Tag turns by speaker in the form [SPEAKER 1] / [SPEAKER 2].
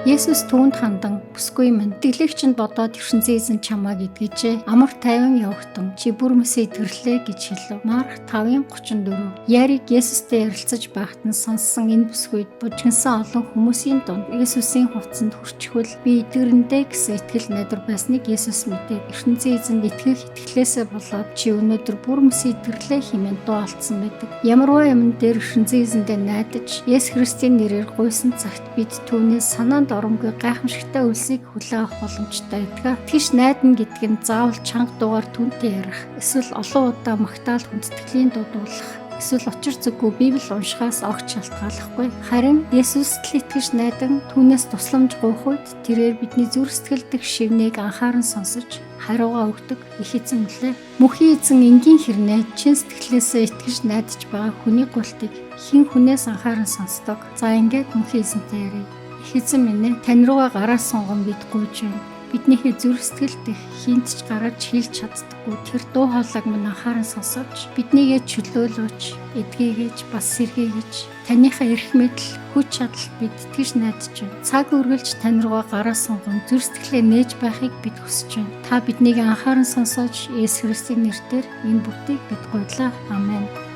[SPEAKER 1] Есүс түүнд хандан "Бүсгүй минь, итгэлэгч нь бодоод ертөнцийн эзэн чамайг эдгэжээ. Амар тайван явагтун. Чи бүр мөсөө идэвхлээ" гэж хэлв. Марк 5:34. Яриг Есүстэй ярилцаж байхад нь сонссон энэ бүсгүйд бужигнсан олон хүмүүсийн дунд Есүсийн хувцсанд хүрчихвэл би итгэрэндээ гэсэн итгэл найдвар байсныг Есүс мэдээд ертөнцийн эзэнд итгэх итгэлээсээ болоод чи өнөөдөр бүр мөсөө идэвхлээ хэмээн дуу алдсан байдаг. Ямарваа юмн дээр ертөнцийн эзэндээ найдаж Есүс Христийн нэрээр гуйсан цагт бид түүнээс санаанд оромгүй гайхамшигтай үлсийг хүлээн авах боломжтой байдаг. Тэгш найдана гэдэг нь заавал чанга дуугаар түнтэй ярих, эсвэл олон удаа магтаал хүндэтгэлийн дуудуулах, эсвэл учир зүггүй Библи уншихаас огт шалтгааллахгүй. Харин Есүст л итгэж найдан түүнээс тусламж гуйх үед тэрээр бидний зүрх сэтгэл дэх шивнийг анхааран сонсож хариугаа өгдөг их эзэн мөлий. Мөнхийн эзэн энгийн хэрнээ чин сэтгэлээсээ итгэж найдаж байгаа хүний гуйлтыг хэн хүнээс анхааран сонсдог. За ингээд мөнхийн эзэнтэй ярив. Их эзэн минь ээ, тань руугаа гараа сунган бид гуйж байна. Биднийхээ зүрх сэтгэл дэх хинт ч гаргаж хэлж чаддаггүй тэр дуу хоолойг минь анхааран сонсож биднийгээ чөлөөлөөч, эдгээгээж бас сэргээгэж таныхаа эрх мэдэл, хүч чадалд бид итгэж найдаж байна. Цаг үргэлж тань руугаа гараа сунган зүрх сэтгэлээ нээж байхыг бид хүсэж байна. Та биднийг анхааран сонсож Есүс Христийн нэрээр энэ бүгдийг бид гуйлаа. Амен.